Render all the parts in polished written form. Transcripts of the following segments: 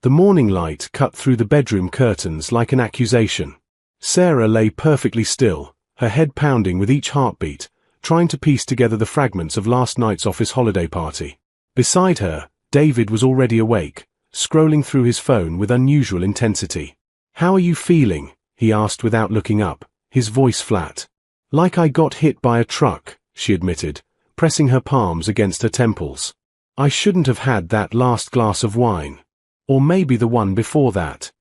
The morning light cut through the bedroom curtains like an accusation. Sarah lay perfectly still, her head pounding with each heartbeat, trying to piece together the fragments of last night's office holiday party. Beside her, David was already awake, scrolling through his phone with unusual intensity. "How are you feeling?" he asked without looking up, his voice flat. "Like I got hit by a truck," she admitted, pressing her palms against her temples. "I shouldn't have had that last glass of wine. Or maybe the one before that."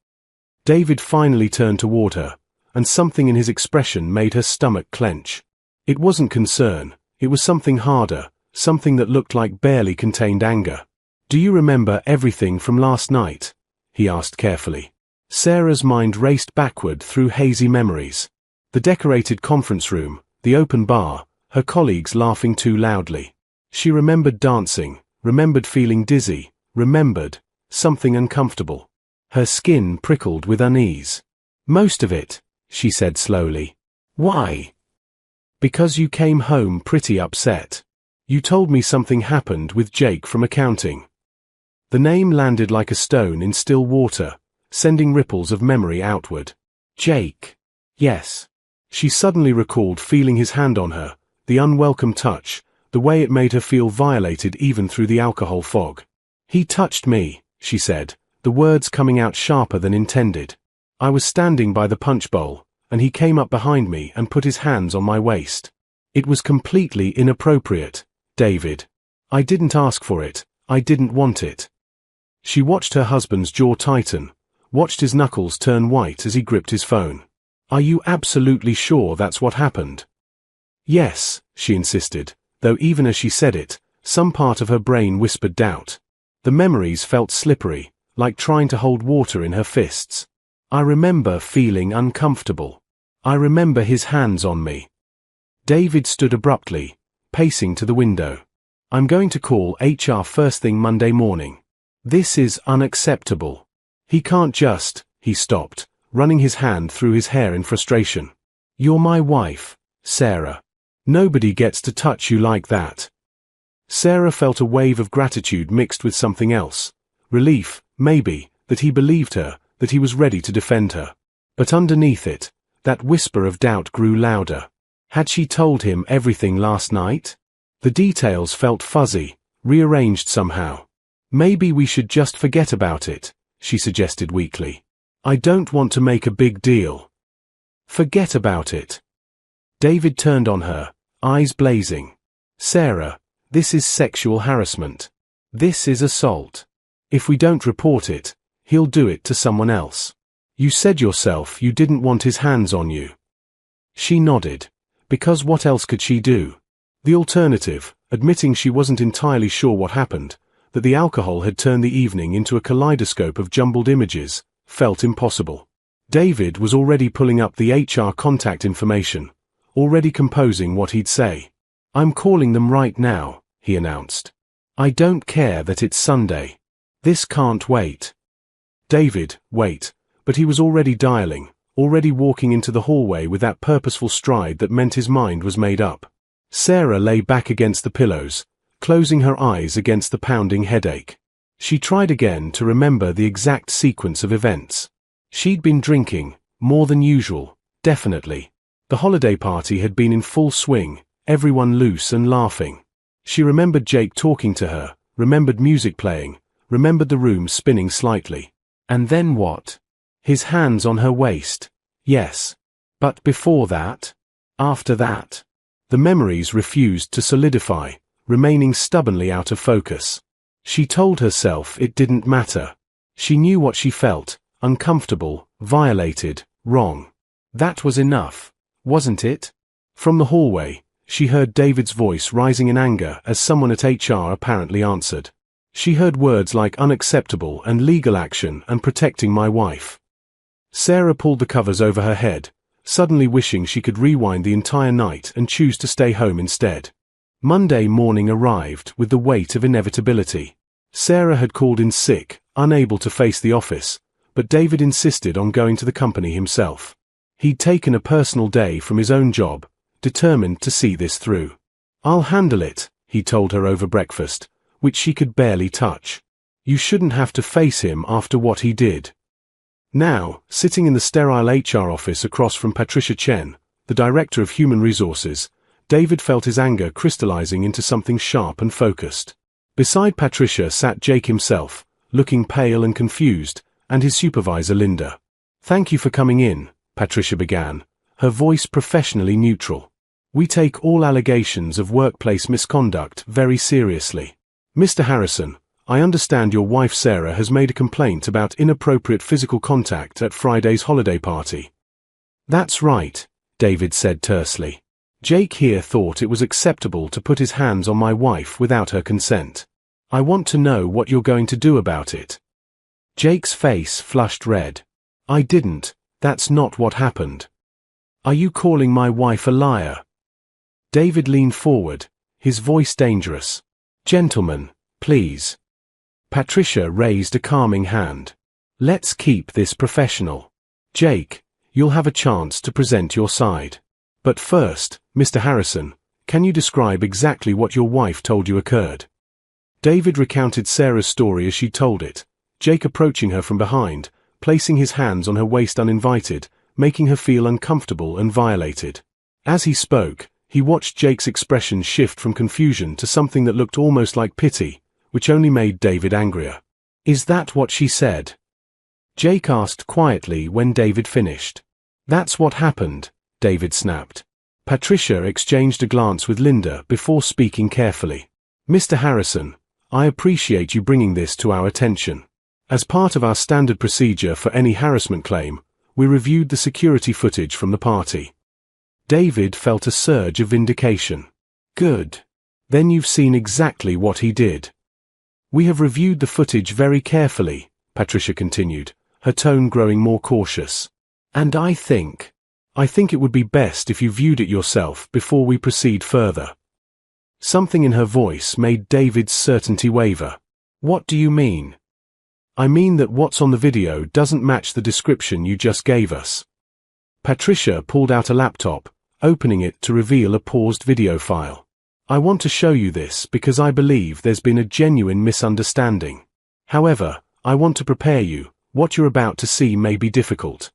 David finally turned toward her, and something in his expression made her stomach clench. It wasn't concern, it was something harder, something that looked like barely contained anger. "Do you remember everything from last night?" he asked carefully. Sarah's mind raced backward through hazy memories. The decorated conference room, the open bar, her colleagues laughing too loudly. She remembered dancing, remembered feeling dizzy, remembered something uncomfortable. Her skin prickled with unease. "Most of it," she said slowly. "Why?" "Because you came home pretty upset. You told me something happened with Jake from accounting." The name landed like a stone in still water, sending ripples of memory outward. Jake. Yes. She suddenly recalled feeling his hand on her, the unwelcome touch, the way it made her feel violated even through the alcohol fog. "He touched me," she said, the words coming out sharper than intended. "I was standing by the punch bowl, and he came up behind me and put his hands on my waist. It was completely inappropriate, David. I didn't ask for it, I didn't want it." She watched her husband's jaw tighten, watched his knuckles turn white as he gripped his phone. "Are you absolutely sure that's what happened?" "Yes," she insisted, though even as she said it, some part of her brain whispered doubt. The memories felt slippery, like trying to hold water in her fists. "I remember feeling uncomfortable. I remember his hands on me." David stood abruptly, pacing to the window. "I'm going to call HR first thing Monday morning. This is unacceptable. He can't just..." He stopped, running his hand through his hair in frustration. "You're my wife, Sarah. Nobody gets to touch you like that." Sarah felt a wave of gratitude mixed with something else. Relief, maybe, that he believed her, that he was ready to defend her. But underneath it, that whisper of doubt grew louder. Had she told him everything last night? The details felt fuzzy, rearranged somehow. "Maybe we should just forget about it," she suggested weakly. "I don't want to make a big deal." "Forget about it." David turned on her, eyes blazing. "Sarah, this is sexual harassment. This is assault. If we don't report it, he'll do it to someone else. You said yourself you didn't want his hands on you." She nodded. Because what else could she do? The alternative, admitting she wasn't entirely sure what happened, that the alcohol had turned the evening into a kaleidoscope of jumbled images, felt impossible. David was already pulling up the HR contact information, already composing what he'd say. "I'm calling them right now," he announced. "I don't care that it's Sunday. This can't wait." David, wait, but he was already dialing, already walking into the hallway with that purposeful stride that meant his mind was made up. Sarah lay back against the pillows, closing her eyes against the pounding headache. She tried again to remember the exact sequence of events. She'd been drinking, more than usual, definitely. The holiday party had been in full swing, everyone loose and laughing. She remembered Jake talking to her, remembered music playing, remembered the room spinning slightly. And then what? His hands on her waist. Yes. But before that? After that? The memories refused to solidify, remaining stubbornly out of focus. She told herself it didn't matter. She knew what she felt, uncomfortable, violated, wrong. That was enough, wasn't it? From the hallway, she heard David's voice rising in anger as someone at HR apparently answered. She heard words like unacceptable and legal action and protecting my wife. Sarah pulled the covers over her head, suddenly wishing she could rewind the entire night and choose to stay home instead. Monday morning arrived with the weight of inevitability. Sarah had called in sick, unable to face the office, but David insisted on going to the company himself. He'd taken a personal day from his own job, determined to see this through. "I'll handle it," he told her over breakfast, which she could barely touch. You shouldn't have to face him after what he did. Now, sitting in the sterile HR office across from Patricia Chen, the Director of Human Resources, David felt his anger crystallizing into something sharp and focused. Beside Patricia sat Jake himself, looking pale and confused, and his supervisor Linda. "Thank you for coming in," Patricia began, her voice professionally neutral. "We take all allegations of workplace misconduct very seriously. Mr. Harrison, I understand your wife Sarah has made a complaint about inappropriate physical contact at Friday's holiday party." "That's right," David said tersely. "Jake here thought it was acceptable to put his hands on my wife without her consent. I want to know what you're going to do about it." Jake's face flushed red. "I didn't, that's not what happened." "Are you calling my wife a liar?" David leaned forward, his voice dangerous. "Gentlemen, please." Patricia raised a calming hand. "Let's keep this professional. Jake, you'll have a chance to present your side. But first, Mr. Harrison, can you describe exactly what your wife told you occurred?" David recounted Sarah's story as she told it, Jake approaching her from behind, placing his hands on her waist uninvited, making her feel uncomfortable and violated. As he spoke, he watched Jake's expression shift from confusion to something that looked almost like pity, which only made David angrier. "Is that what she said?" Jake asked quietly when David finished. "That's what happened," David snapped. Patricia exchanged a glance with Linda before speaking carefully. "Mr. Harrison, I appreciate you bringing this to our attention. As part of our standard procedure for any harassment claim, we reviewed the security footage from the party." David felt a surge of vindication. "Good. Then you've seen exactly what he did." "We have reviewed the footage very carefully," Patricia continued, her tone growing more cautious. "And I think it would be best if you viewed it yourself before we proceed further." Something in her voice made David's certainty waver. "What do you mean?" "I mean that what's on the video doesn't match the description you just gave us." Patricia pulled out a laptop, opening it to reveal a paused video file. "I want to show you this because I believe there's been a genuine misunderstanding. However, I want to prepare you, what you're about to see may be difficult."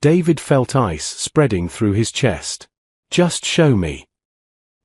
David felt ice spreading through his chest. "Just show me."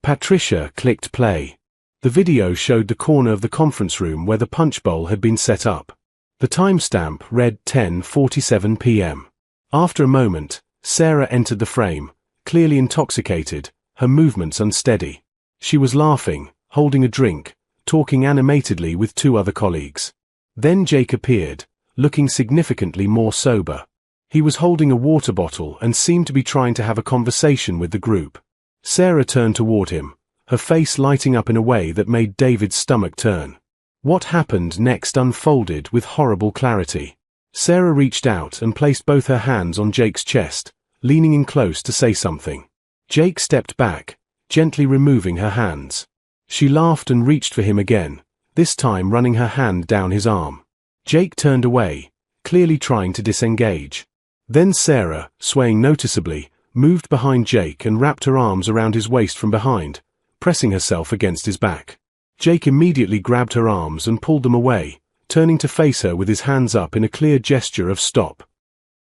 Patricia clicked play. The video showed the corner of the conference room where the punch bowl had been set up. The timestamp read 10:47 p.m. After a moment, Sarah entered the frame, clearly intoxicated, her movements unsteady. She was laughing, holding a drink, talking animatedly with two other colleagues. Then Jake appeared, looking significantly more sober. He was holding a water bottle and seemed to be trying to have a conversation with the group. Sarah turned toward him, her face lighting up in a way that made David's stomach turn. What happened next unfolded with horrible clarity. Sarah reached out and placed both her hands on Jake's chest, leaning in close to say something. Jake stepped back, gently removing her hands. She laughed and reached for him again, this time running her hand down his arm. Jake turned away, clearly trying to disengage. Then Sarah, swaying noticeably, moved behind Jake and wrapped her arms around his waist from behind, pressing herself against his back. Jake immediately grabbed her arms and pulled them away, turning to face her with his hands up in a clear gesture of stop.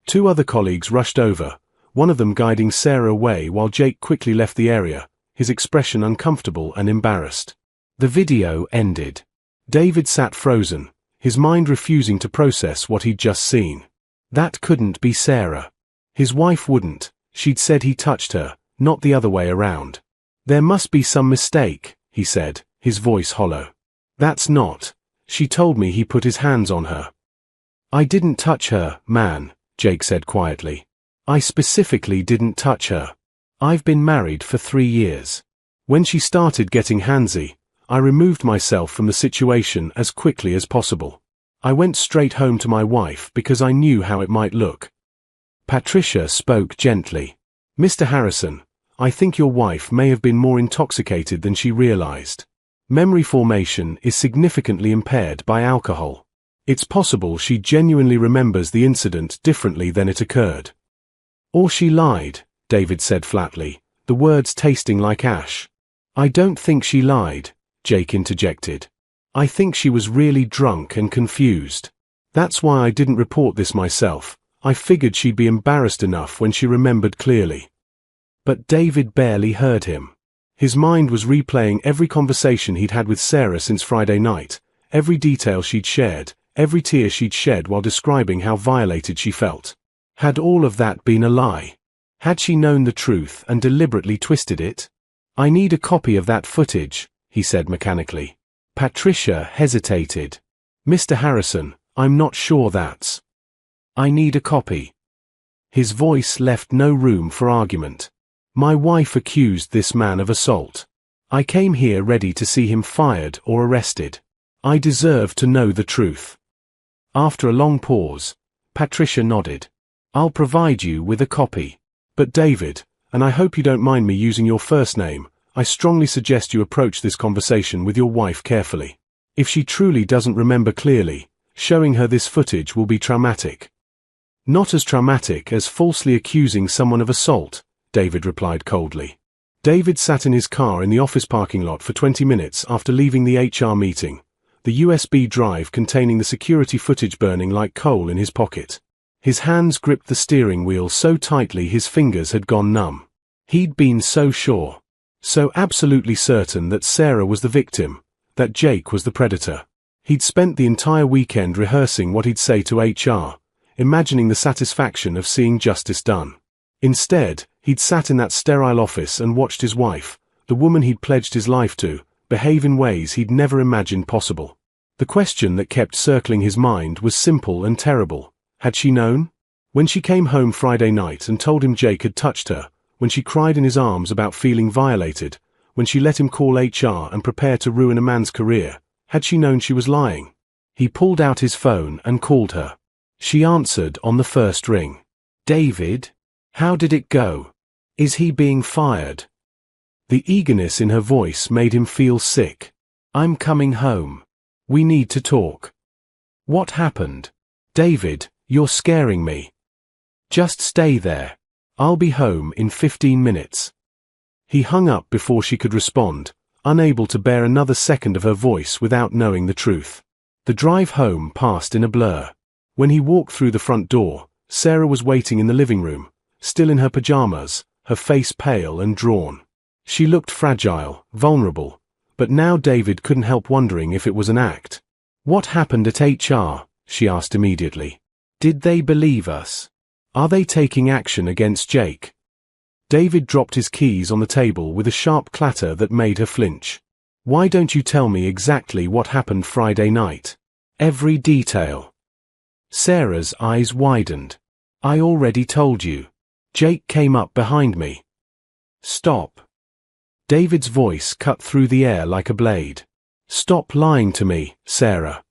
Two other colleagues rushed over, one of them guiding Sarah away while Jake quickly left the area, his expression uncomfortable and embarrassed. The video ended. David sat frozen, his mind refusing to process what he'd just seen. That couldn't be Sarah. His wife wouldn't. She'd said he touched her, not the other way around. "There must be some mistake," he said, his voice hollow. "That's not. She told me he put his hands on her." "I didn't touch her, man," Jake said quietly. "I specifically didn't touch her. I've been married for 3 years. When she started getting handsy, I removed myself from the situation as quickly as possible. I went straight home to my wife because I knew how it might look." Patricia spoke gently. "Mr. Harrison, I think your wife may have been more intoxicated than she realized. Memory formation is significantly impaired by alcohol. It's possible she genuinely remembers the incident differently than it occurred." "Or she lied," David said flatly, the words tasting like ash. "I don't think she lied," Jake interjected. I think she was really drunk and confused. That's why I didn't report this myself. I figured she'd be embarrassed enough when she remembered clearly. But David barely heard him. His mind was replaying every conversation he'd had with Sarah since Friday night, every detail she'd shared, every tear she'd shed while describing how violated she felt. Had all of that been a lie? Had she known the truth and deliberately twisted it? I need a copy of that footage, he said mechanically. Patricia hesitated. Mr. Harrison, I'm not sure that's. I need a copy. His voice left no room for argument. My wife accused this man of assault. I came here ready to see him fired or arrested. I deserve to know the truth. After a long pause, Patricia nodded. I'll provide you with a copy. But David, and I hope you don't mind me using your first name, I strongly suggest you approach this conversation with your wife carefully. If she truly doesn't remember clearly, showing her this footage will be traumatic. Not as traumatic as falsely accusing someone of assault, David replied coldly. David sat in his car in the office parking lot for 20 minutes after leaving the HR meeting, the USB drive containing the security footage burning like coal in his pocket. His hands gripped the steering wheel so tightly his fingers had gone numb. He'd been so sure, so absolutely certain that Sarah was the victim, that Jake was the predator. He'd spent the entire weekend rehearsing what he'd say to HR, imagining the satisfaction of seeing justice done. Instead, he'd sat in that sterile office and watched his wife, the woman he'd pledged his life to, behave in ways he'd never imagined possible. The question that kept circling his mind was simple and terrible. Had she known? When she came home Friday night and told him Jake had touched her, when she cried in his arms about feeling violated, when she let him call HR and prepare to ruin a man's career, had she known she was lying? He pulled out his phone and called her. She answered on the first ring. David? How did it go? Is he being fired? The eagerness in her voice made him feel sick. I'm coming home. We need to talk. What happened? David, you're scaring me. Just stay there. I'll be home in 15 minutes. He hung up before she could respond, unable to bear another second of her voice without knowing the truth. The drive home passed in a blur. When he walked through the front door, Sarah was waiting in the living room, still in her pajamas, her face pale and drawn. She looked fragile, vulnerable, but now David couldn't help wondering if it was an act. What happened at HR? She asked immediately. Did they believe us? Are they taking action against Jake? David dropped his keys on the table with a sharp clatter that made her flinch. Why don't you tell me exactly what happened Friday night? Every detail. Sarah's eyes widened. I already told you. Jake came up behind me. Stop. David's voice cut through the air like a blade. Stop lying to me, Sarah.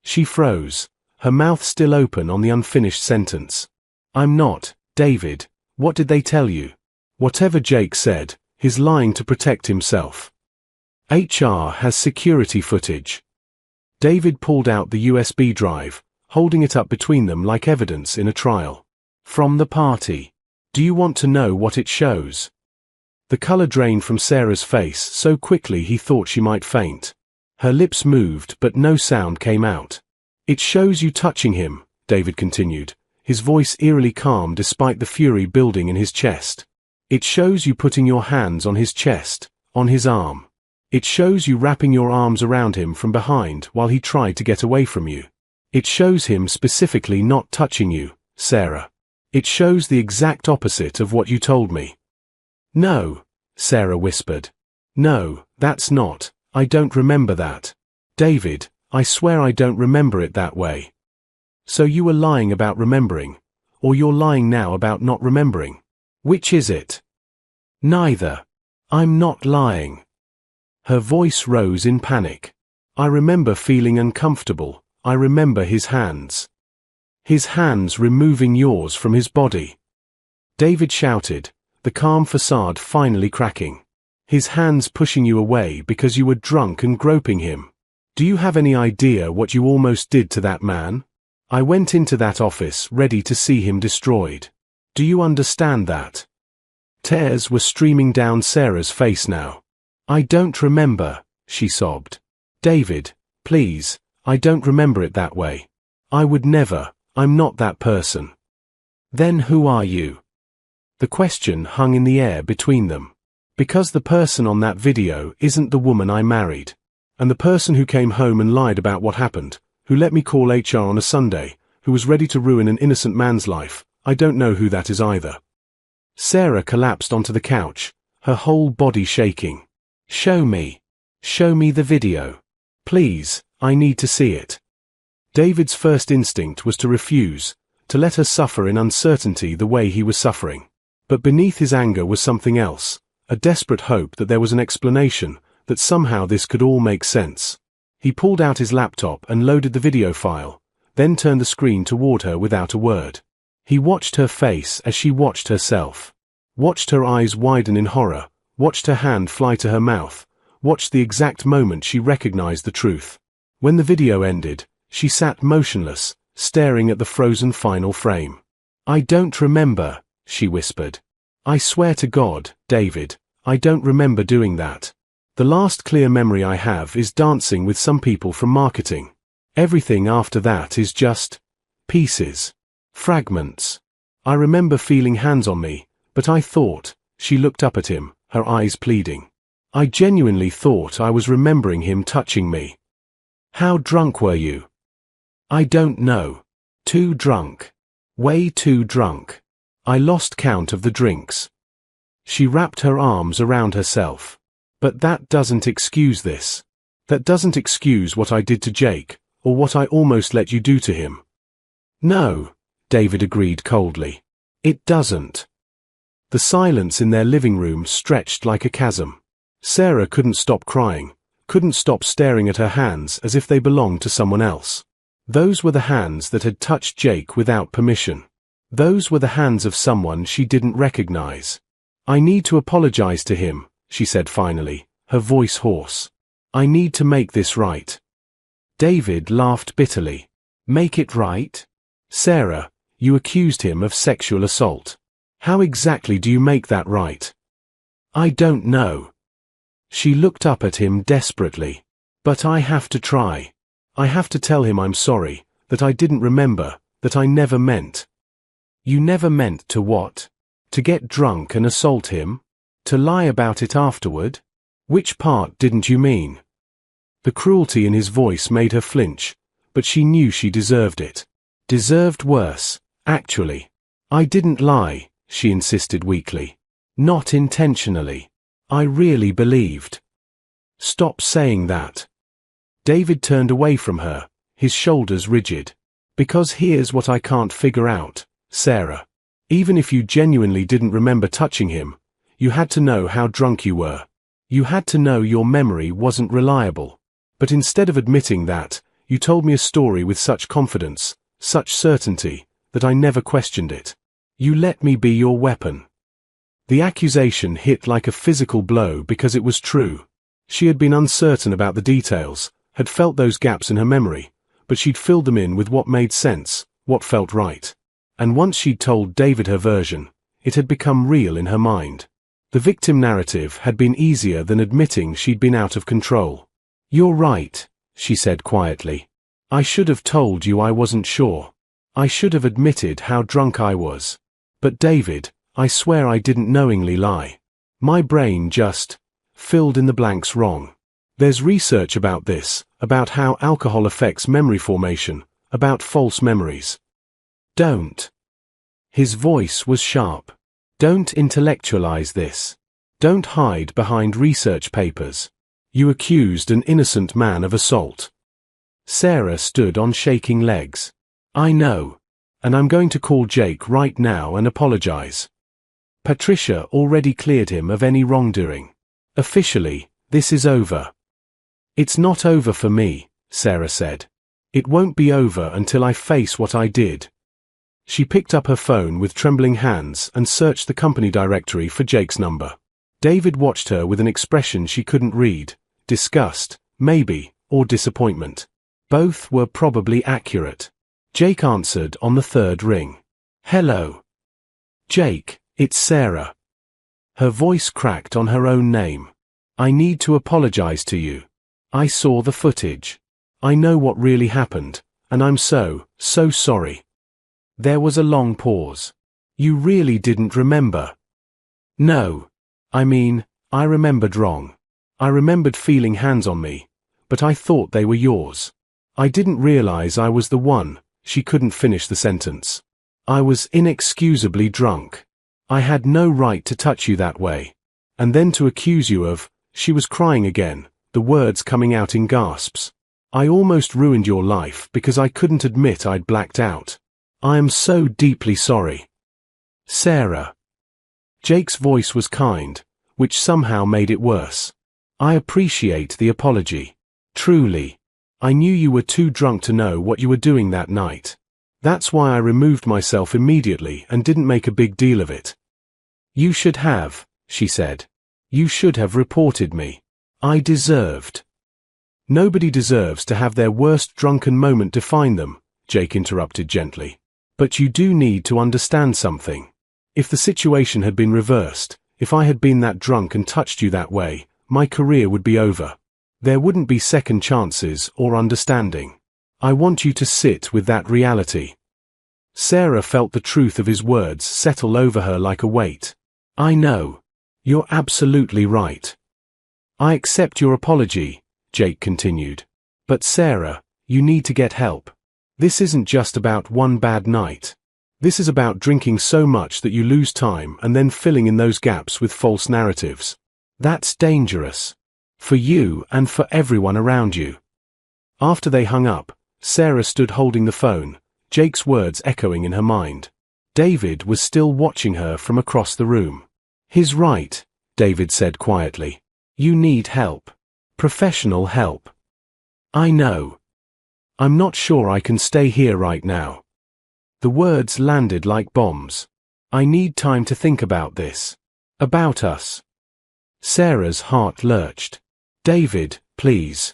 She froze, her mouth still open on the unfinished sentence. I'm not, David. What did they tell you? Whatever Jake said, he's lying to protect himself. HR has security footage. David pulled out the USB drive, holding it up between them like evidence in a trial. From the party. Do you want to know what it shows? The color drained from Sarah's face so quickly he thought she might faint. Her lips moved but no sound came out. It shows you touching him, David continued, his voice eerily calm despite the fury building in his chest. It shows you putting your hands on his chest, on his arm. It shows you wrapping your arms around him from behind while he tried to get away from you. It shows him specifically not touching you, Sarah. It shows the exact opposite of what you told me. No, Sarah whispered. No, that's not. I don't remember that. David, I swear I don't remember it that way. So you were lying about remembering, or you're lying now about not remembering? Which is it? Neither. I'm not lying. Her voice rose in panic. I remember feeling uncomfortable. I remember his hands. His hands removing yours from his body. David shouted, the calm facade finally cracking. His hands pushing you away because you were drunk and groping him. Do you have any idea what you almost did to that man? I went into that office ready to see him destroyed. Do you understand that? Tears were streaming down Sarah's face now. I don't remember, she sobbed. David, Please, I don't remember it that way. I would never, I'm not that person. Then who are you? The question hung in the air between them. Because the person on that video isn't the woman I married. And the person who came home and lied about what happened, who let me call HR on a Sunday, who was ready to ruin an innocent man's life, I don't know who that is either. Sarah collapsed onto the couch, her whole body shaking. Show me. Show me the video. Please, I need to see it. David's first instinct was to refuse, to let her suffer in uncertainty the way he was suffering. But beneath his anger was something else, a desperate hope that there was an explanation, that somehow this could all make sense. He pulled out his laptop and loaded the video file, then turned the screen toward her without a word. He watched her face as she watched herself. Watched her eyes widen in horror, watched her hand fly to her mouth, watched the exact moment she recognized the truth. When the video ended, she sat motionless, staring at the frozen final frame. I don't remember, she whispered. I swear to God, David, I don't remember doing that. The last clear memory I have is dancing with some people from marketing. Everything after that is just pieces, fragments. I remember feeling hands on me, but I thought, she looked up at him, her eyes pleading. I genuinely thought I was remembering him touching me. How drunk were you? I don't know. Too drunk. Way too drunk. I lost count of the drinks. She wrapped her arms around herself. But that doesn't excuse this. That doesn't excuse what I did to Jake, or what I almost let you do to him. No, David agreed coldly. It doesn't. The silence in their living room stretched like a chasm. Sarah couldn't stop crying, couldn't stop staring at her hands as if they belonged to someone else. Those were the hands that had touched Jake without permission. Those were the hands of someone she didn't recognize. I need to apologize to him, she said finally, her voice hoarse. I need to make this right. David laughed bitterly. Make it right? Sarah, you accused him of sexual assault. How exactly do you make that right? I don't know. She looked up at him desperately. But I have to try. I have to tell him I'm sorry, that I didn't remember, that I never meant. You never meant to what? To get drunk and assault him? To lie about it afterward? Which part didn't you mean? The cruelty in his voice made her flinch, but she knew she deserved it. Deserved worse, actually. I didn't lie, she insisted weakly. Not intentionally. I really believed. Stop saying that. David turned away from her, his shoulders rigid. Because here's what I can't figure out, Sarah. Even if you genuinely didn't remember touching him, you had to know how drunk you were. You had to know your memory wasn't reliable. But instead of admitting that, you told me a story with such confidence, such certainty, that I never questioned it. You let me be your weapon. The accusation hit like a physical blow because it was true. She had been uncertain about the details, had felt those gaps in her memory, but she'd filled them in with what made sense, what felt right. And once she'd told David her version, it had become real in her mind. The victim narrative had been easier than admitting she'd been out of control. You're right, she said quietly. I should have told you I wasn't sure. I should have admitted how drunk I was. But David, I swear I didn't knowingly lie. My brain just filled in the blanks wrong. There's research about this, about how alcohol affects memory formation, about false memories. Don't. His voice was sharp. Don't intellectualize this. Don't hide behind research papers. You accused an innocent man of assault. Sarah stood on shaking legs. I know. And I'm going to call Jake right now and apologize. Patricia already cleared him of any wrongdoing. Officially, this is over. It's not over for me, Sarah said. It won't be over until I face what I did. She picked up her phone with trembling hands and searched the company directory for Jake's number. David watched her with an expression she couldn't read, disgust, maybe, or disappointment. Both were probably accurate. Jake answered on the third ring. Hello. Jake, it's Sarah. Her voice cracked on her own name. I need to apologize to you. I saw the footage. I know what really happened, and I'm so sorry." There was a long pause. "You really didn't remember?" "No. I mean, I remembered wrong. I remembered feeling hands on me, but I thought they were yours. I didn't realize I was the one." She couldn't finish the sentence. "I was inexcusably drunk. I had no right to touch you that way. And then to accuse you of—" She was crying again, the words coming out in gasps. "I almost ruined your life because I couldn't admit I'd blacked out. I am so deeply sorry. Sarah." Jake's voice was kind, which somehow made it worse. "I appreciate the apology. Truly. I knew you were too drunk to know what you were doing that night. That's why I removed myself immediately and didn't make a big deal of it." "You should have," she said. "You should have reported me. I deserved." "Nobody deserves to have their worst drunken moment define them," Jake interrupted gently. "But you do need to understand something. If the situation had been reversed, if I had been that drunk and touched you that way, my career would be over. There wouldn't be second chances or understanding. I want you to sit with that reality." Sarah felt the truth of his words settle over her like a weight. "I know. You're absolutely right. I accept your apology," Jake continued. "But Sarah, you need to get help. This isn't just about one bad night. This is about drinking so much that you lose time and then filling in those gaps with false narratives. That's dangerous. For you and for everyone around you." After they hung up, Sarah stood holding the phone, Jake's words echoing in her mind. David was still watching her from across the room. "He's right," David said quietly. "You need help. Professional help." "I know. I'm not sure I can stay here right now." The words landed like bombs. "I need time to think about this. About us." Sarah's heart lurched. "David, please.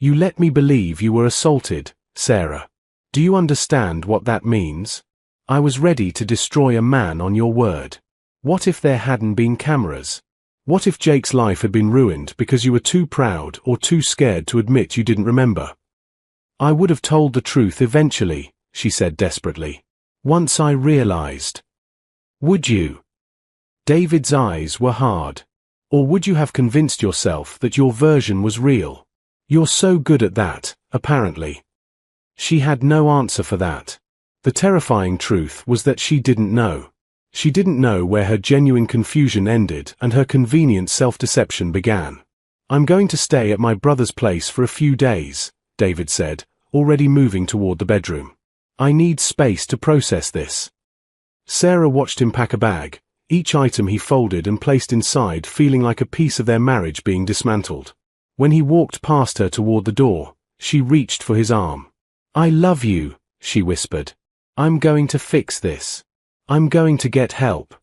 You let me believe you were assaulted, Sarah. Do you understand what that means? I was ready to destroy a man on your word. What if there hadn't been cameras? What if Jake's life had been ruined because you were too proud or too scared to admit you didn't remember?" "I would have told the truth eventually," she said desperately. "Once I realized." "Would you?" David's eyes were hard. "Or would you have convinced yourself that your version was real? You're so good at that, apparently." She had no answer for that. The terrifying truth was that she didn't know. She didn't know where her genuine confusion ended and her convenient self-deception began. "I'm going to stay at my brother's place for a few days," David said, already moving toward the bedroom. "I need space to process this." Sarah watched him pack a bag, each item he folded and placed inside feeling like a piece of their marriage being dismantled. When he walked past her toward the door, she reached for his arm. "I love you," she whispered. "I'm going to fix this. I'm going to get help."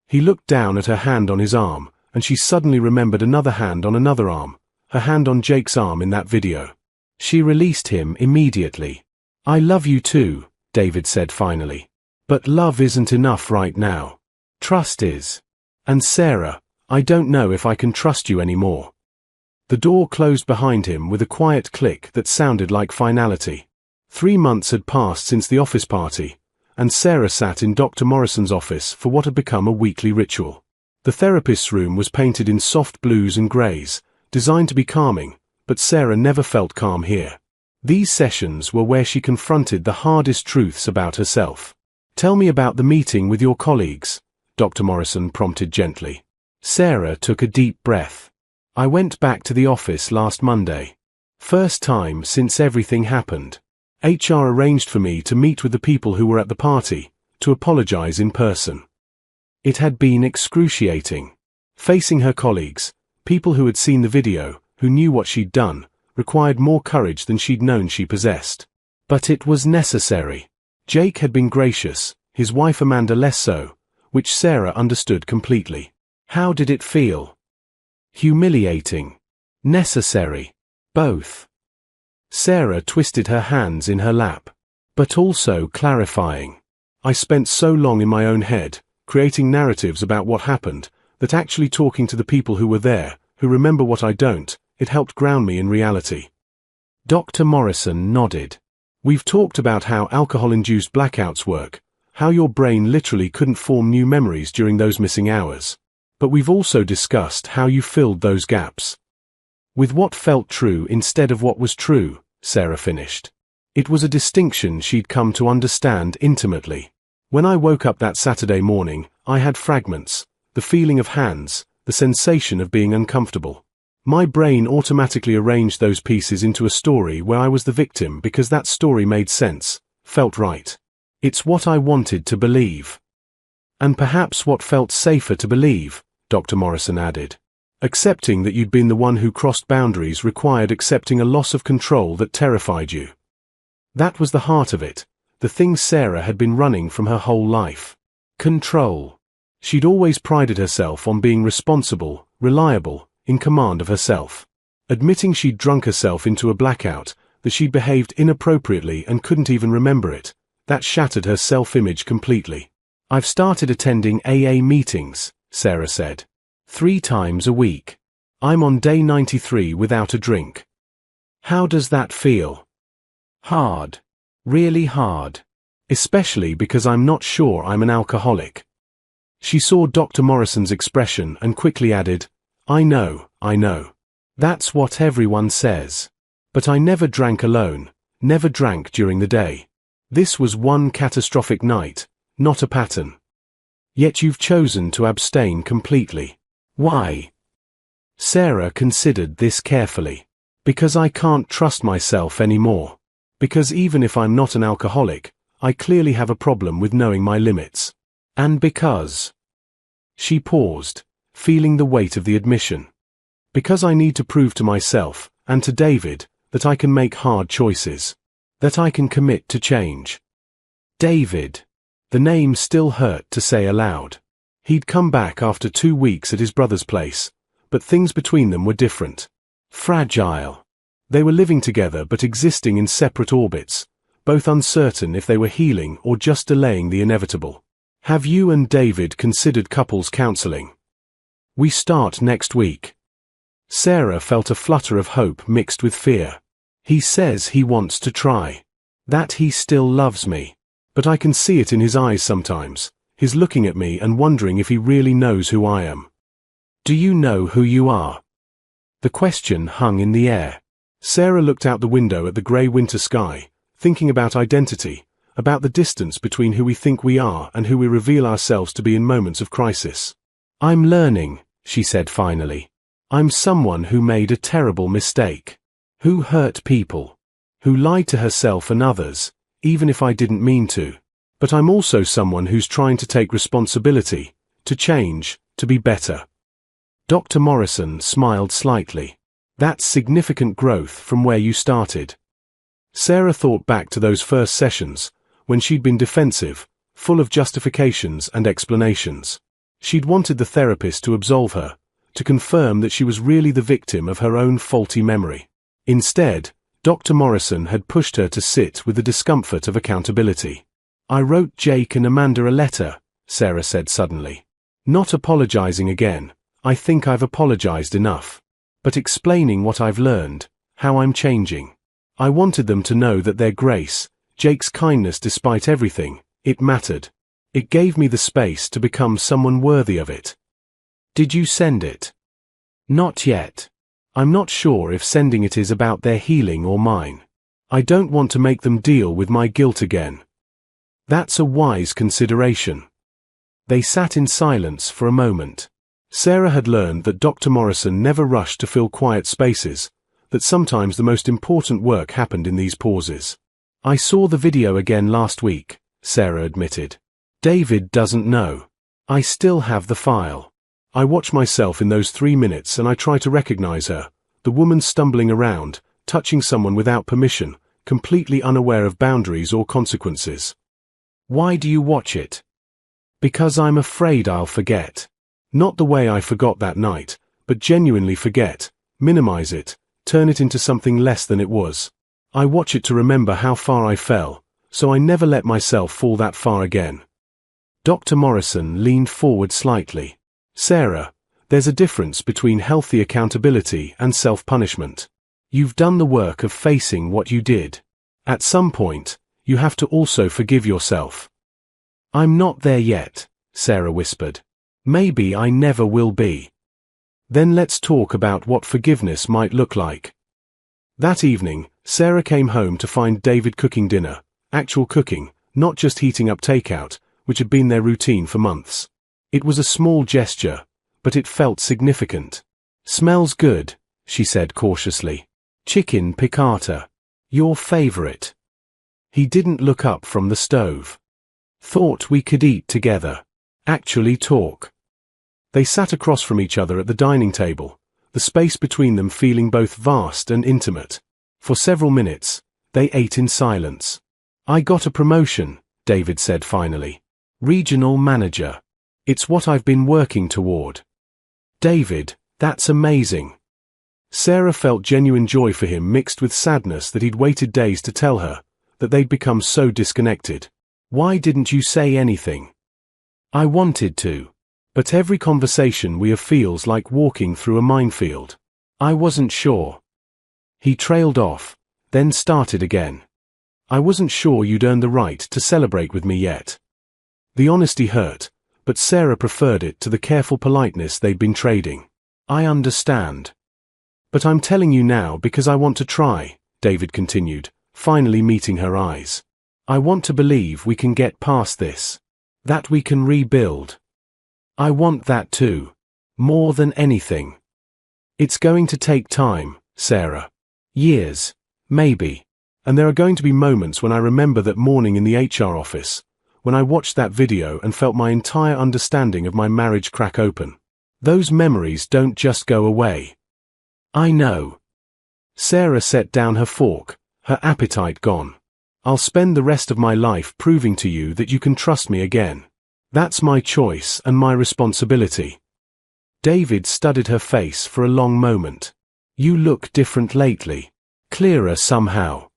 He looked down at her hand on his arm, and she suddenly remembered another hand on another arm, her hand on Jake's arm in that video. She released him immediately. "I love you too," David said finally. "But love isn't enough right now. Trust is. And Sarah, I don't know if I can trust you anymore." The door closed behind him with a quiet click that sounded like finality. 3 months had passed since the office party, and Sarah sat in Dr. Morrison's office for what had become a weekly ritual. The therapist's room was painted in soft blues and greys, designed to be calming, but Sarah never felt calm here. These sessions were where she confronted the hardest truths about herself. "Tell me about the meeting with your colleagues," Dr. Morrison prompted gently. Sarah took a deep breath. "I went back to the office last Monday. First time since everything happened. HR arranged for me to meet with the people who were at the party, to apologize in person. It had been excruciating. Facing her colleagues, people who had seen the video, who knew what she'd done, required more courage than she'd known she possessed. But it was necessary. Jake had been gracious, his wife Amanda less so, which Sarah understood completely. How did it feel? Humiliating. Necessary. Both. Sarah twisted her hands in her lap. But also clarifying. "I spent so long in my own head, creating narratives about what happened, that actually talking to the people who were there, who remember what I don't, it helped ground me in reality." Dr. Morrison nodded. We've talked about how alcohol-induced blackouts work, how your brain literally couldn't form new memories during those missing hours. But we've also discussed how you filled those gaps with what felt true instead of what was true, Sarah finished. It was a distinction she'd come to understand intimately. When I woke up that Saturday morning, I had fragments, the feeling of hands, the sensation of being uncomfortable. My brain automatically arranged those pieces into a story where I was the victim because that story made sense, felt right. It's what I wanted to believe. And perhaps what felt safer to believe, Dr. Morrison added. Accepting that you'd been the one who crossed boundaries required accepting a loss of control that terrified you. That was the heart of it, the thing Sarah had been running from her whole life. Control. She'd always prided herself on being responsible, reliable, in command of herself. Admitting she'd drunk herself into a blackout, that she'd behaved inappropriately and couldn't even remember it, that shattered her self-image completely. I've started attending AA meetings, Sarah said. 3 times a week. I'm on day 93 without a drink. How does that feel? Hard. Really hard. Especially because I'm not sure I'm an alcoholic. She saw Dr. Morrison's expression and quickly added, I know. That's what everyone says. But I never drank alone, never drank during the day. This was one catastrophic night, not a pattern. Yet you've chosen to abstain completely. Why? Sarah considered this carefully. Because I can't trust myself anymore. Because even if I'm not an alcoholic, I clearly have a problem with knowing my limits. And because... She paused, feeling the weight of the admission. Because I need to prove to myself, and to David, that I can make hard choices. That I can commit to change. David. The name still hurt to say aloud. He'd come back after 2 weeks at his brother's place, but things between them were different. Fragile. They were living together but existing in separate orbits, both uncertain if they were healing or just delaying the inevitable. Have you and David considered couples counseling? We start next week. Sarah felt a flutter of hope mixed with fear. He says he wants to try. That he still loves me. But I can see it in his eyes sometimes, his looking at me and wondering if he really knows who I am. Do you know who you are? The question hung in the air. Sarah looked out the window at the grey winter sky, thinking about identity, about the distance between who we think we are and who we reveal ourselves to be in moments of crisis. I'm learning, she said finally. I'm someone who made a terrible mistake. Who hurt people. Who lied to herself and others, even if I didn't mean to. But I'm also someone who's trying to take responsibility, to change, to be better. Dr. Morrison smiled slightly. That's significant growth from where you started. Sarah thought back to those first sessions, when she'd been defensive, full of justifications and explanations. She'd wanted the therapist to absolve her, to confirm that she was really the victim of her own faulty memory. Instead, Dr. Morrison had pushed her to sit with the discomfort of accountability. I wrote Jake and Amanda a letter, Sarah said suddenly. Not apologizing again, I think I've apologized enough. But explaining what I've learned, how I'm changing. I wanted them to know that their grace, Jake's kindness despite everything, it mattered. It gave me the space to become someone worthy of it. Did you send it? Not yet. I'm not sure if sending it is about their healing or mine. I don't want to make them deal with my guilt again. That's a wise consideration. They sat in silence for a moment. Sarah had learned that Dr. Morrison never rushed to fill quiet spaces, that sometimes the most important work happened in these pauses. I saw the video again last week, Sarah admitted. David doesn't know. I still have the file. I watch myself in those 3 minutes and I try to recognize her, the woman stumbling around, touching someone without permission, completely unaware of boundaries or consequences. Why do you watch it? Because I'm afraid I'll forget. Not the way I forgot that night, but genuinely forget, minimize it, turn it into something less than it was. I watch it to remember how far I fell, so I never let myself fall that far again. Dr. Morrison leaned forward slightly. Sarah, there's a difference between healthy accountability and self-punishment. You've done the work of facing what you did. At some point, you have to also forgive yourself. I'm not there yet, Sarah whispered. Maybe I never will be. Then let's talk about what forgiveness might look like. That evening, Sarah came home to find David cooking dinner, actual cooking, not just heating up takeout, which had been their routine for months. It was a small gesture, but it felt significant. Smells good, she said cautiously. Chicken piccata. Your favorite. He didn't look up from the stove. Thought we could eat together. Actually talk. They sat across from each other at the dining table, the space between them feeling both vast and intimate. For several minutes, they ate in silence. I got a promotion, David said finally. Regional manager. It's what I've been working toward. David, that's amazing. Sarah felt genuine joy for him mixed with sadness that he'd waited days to tell her, that they'd become so disconnected. Why didn't you say anything? I wanted to. But every conversation we have feels like walking through a minefield. I wasn't sure. He trailed off, then started again. I wasn't sure you'd earned the right to celebrate with me yet. The honesty hurt, but Sarah preferred it to the careful politeness they'd been trading. I understand. But I'm telling you now because I want to try, David continued, finally meeting her eyes. I want to believe we can get past this. That we can rebuild. I want that too. More than anything. It's going to take time, Sarah. Years. Maybe. And there are going to be moments when I remember that morning in the HR office, when I watched that video and felt my entire understanding of my marriage crack open. Those memories don't just go away. I know. Sarah set down her fork, her appetite gone. I'll spend the rest of my life proving to you that you can trust me again. That's my choice and my responsibility. David studied her face for a long moment. You look different lately. Clearer somehow.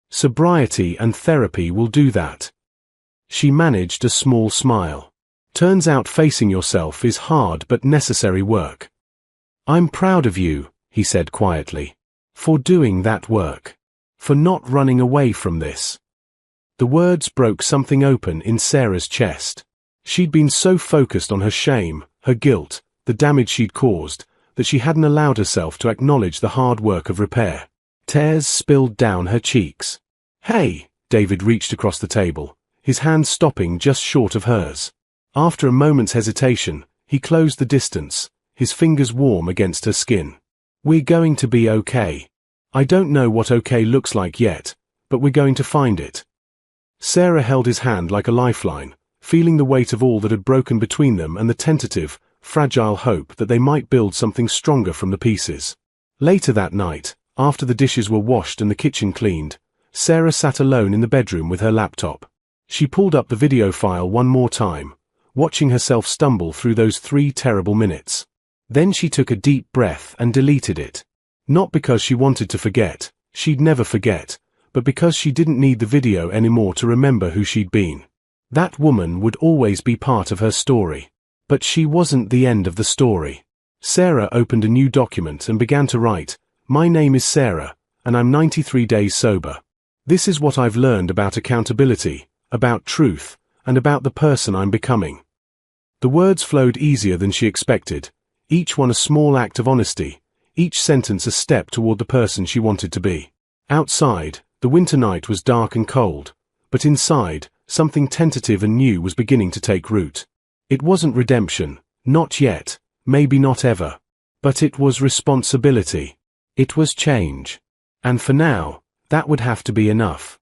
Sobriety and therapy will do that. She managed a small smile. Turns out facing yourself is hard but necessary work. I'm proud of you, he said quietly. For doing that work. For not running away from this. The words broke something open in Sarah's chest. She'd been so focused on her shame, her guilt, the damage she'd caused, that she hadn't allowed herself to acknowledge the hard work of repair. Tears spilled down her cheeks. Hey, David reached across the table, his hand stopping just short of hers. After a moment's hesitation, he closed the distance, his fingers warm against her skin. We're going to be okay. I don't know what okay looks like yet, but we're going to find it. Sarah held his hand like a lifeline, feeling the weight of all that had broken between them and the tentative, fragile hope that they might build something stronger from the pieces. Later that night, after the dishes were washed and the kitchen cleaned, Sarah sat alone in the bedroom with her laptop. She pulled up the video file one more time, watching herself stumble through those 3 terrible minutes. Then she took a deep breath and deleted it. Not because she wanted to forget, she'd never forget, but because she didn't need the video anymore to remember who she'd been. That woman would always be part of her story. But she wasn't the end of the story. Sarah opened a new document and began to write, My name is Sarah, and I'm 93 days sober. This is what I've learned about accountability, about truth, and about the person I'm becoming. The words flowed easier than she expected, each one a small act of honesty, each sentence a step toward the person she wanted to be. Outside, the winter night was dark and cold, but inside, something tentative and new was beginning to take root. It wasn't redemption, not yet, maybe not ever. But it was responsibility. It was change. And for now, that would have to be enough.